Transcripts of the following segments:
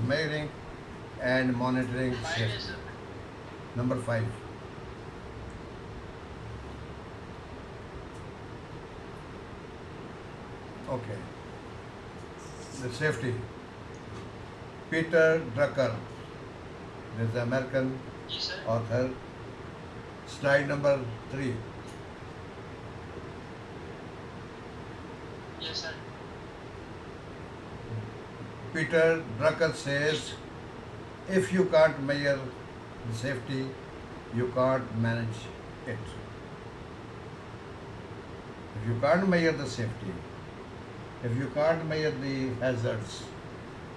measuring and monitoring safety. Number 5. Okay. The safety. Peter Drucker, this is the American author. Slide number 3. Peter Drucker says, if you can't measure the safety, you can't manage it. If you can't measure the safety, if you can't measure the hazards,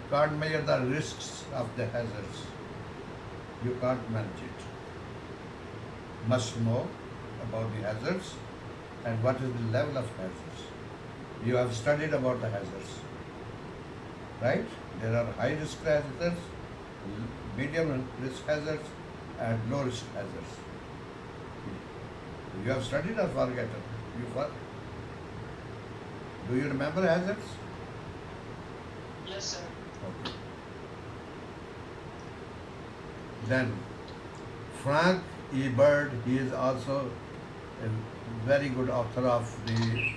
can't measure the risks of the hazards, you can't manage it. Must know about the hazards and what is the level of hazards. You have studied about the hazards, right? There are high risk hazards, medium risk hazards, and low risk hazards. You have studied or forgotten? Do you remember hazards? Yes, sir. Okay. Then Frank E. Bird, he is also a very good author of the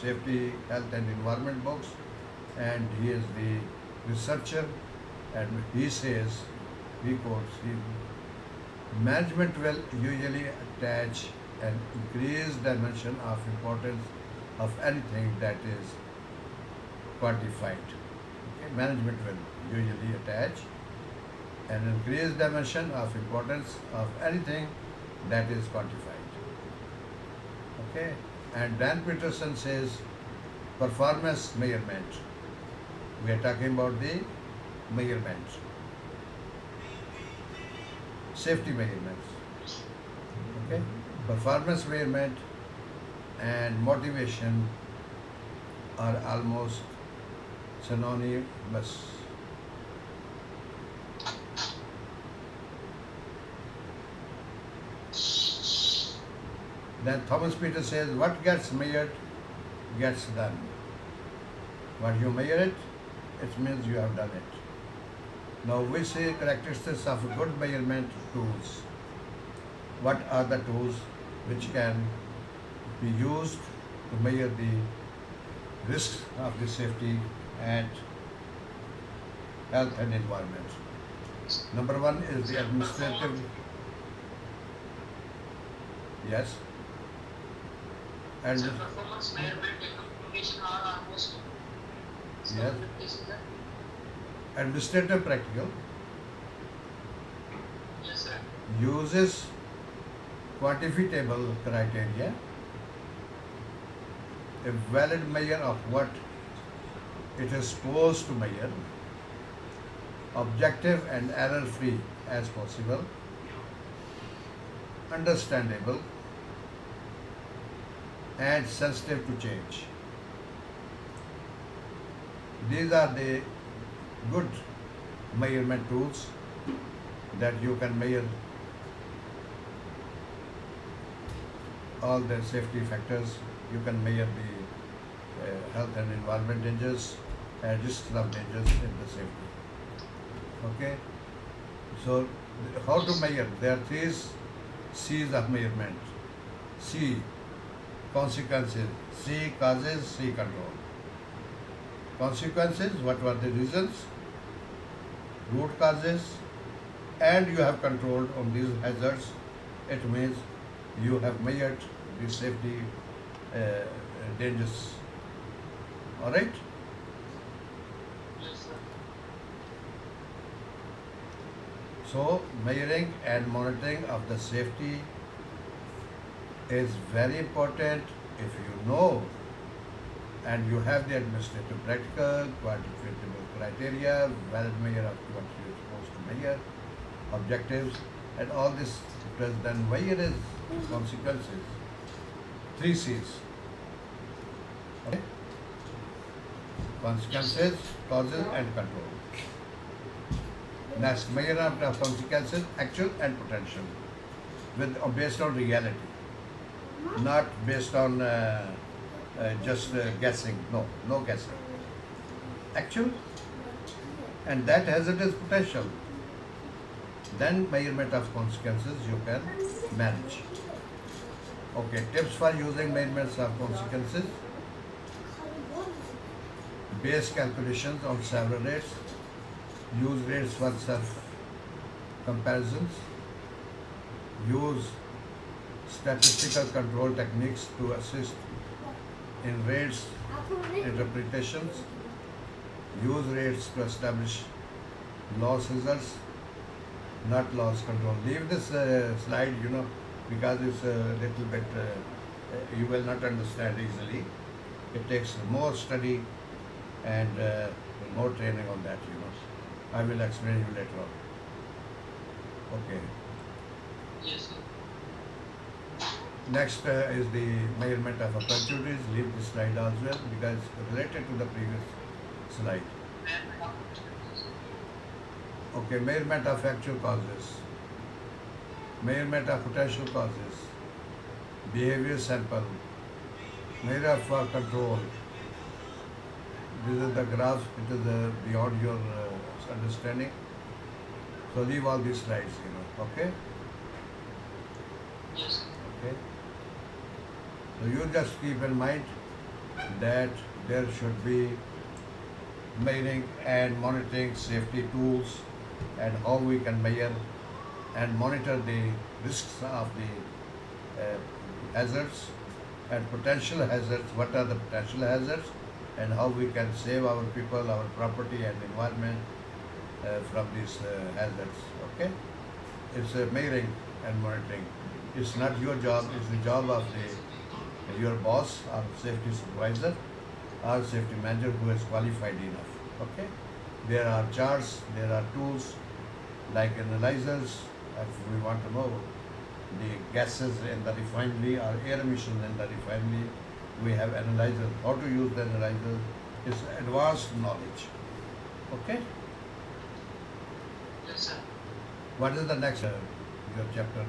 safety, health and environment books, and he is the researcher, and he says, he quotes, management will usually attach an increased dimension of importance of anything that is quantified. Okay? Management will usually attach an increased dimension of importance of anything that is quantified. Okay? And Dan Peterson says performance measurement. We are talking about the measurement, safety measurements. Okay? Performance measurement and motivation are almost synonymous. Then Thomas Peter says, what gets measured gets done. What you measure it, it means you have done it. Now we see characteristics of good measurement tools. What are the tools which can be used to measure the risks of the safety and health and environment? Number 1 is the administrative. Yes. And So performance measurement and communication are almost yes. is that? Administrative practical Yes, sir. uses quantifiable criteria, a valid measure of what it is supposed to measure, objective and error-free as possible, understandable, and sensitive to change. These are the good measurement tools that you can measure all the safety factors. You can measure the health and environment dangers and risks of dangers in the safety. Okay? So, how to measure? There are 3 C's of measurement. C, consequences. C, causes. C, control. Consequences, what were the reasons, root causes, and you have controlled on these hazards. It means you have measured the safety dangers. Alright? Yes, sir. So, measuring and monitoring of the safety is very important. If you know and you have the administrative practical, quantifiable criteria, valid measure of what you are supposed to measure, objectives, and all this, then measure is consequences. 3 C's. Okay? Consequences, causes, and control. Next, measure of the consequences, actual and potential, based on reality, not based on just guessing. No guessing. Actual and that hazard is potential. Then measurement of consequences you can manage. Okay, tips for using measurements of consequences. Base calculations on several rates. Use rates for self comparisons. Use statistical control techniques to assist in rates interpretations. Use rates to establish loss results, not loss control. Leave this slide, because it's a little bit, you will not understand easily. It takes more study and more training on that. I will explain you later on. Okay. Yes, sir. Next is the measurement of opportunities. Leave this slide as well because it's related to the previous slide. Okay, measurement of actual causes. Measurement of potential causes. Behavior sample. Measure for control. This is the graph. It is beyond your understanding. So leave all these slides. Okay. Yes, sir. Okay. So you just keep in mind that there should be measuring and monitoring safety tools and how we can measure and monitor the risks of the hazards and potential hazards. What are the potential hazards and how we can save our people, our property and environment from these hazards. Okay, it's measuring and monitoring. It's not your job. It's the job of your boss or safety supervisor or safety manager who is qualified enough. Okay, there are charts, there are tools like analyzers. If we want to know the gases in the refinery or air emissions in the refinery, we have analyzers. How to use the analyzer is advanced knowledge. Okay, Yes, sir. what is the next your chapter?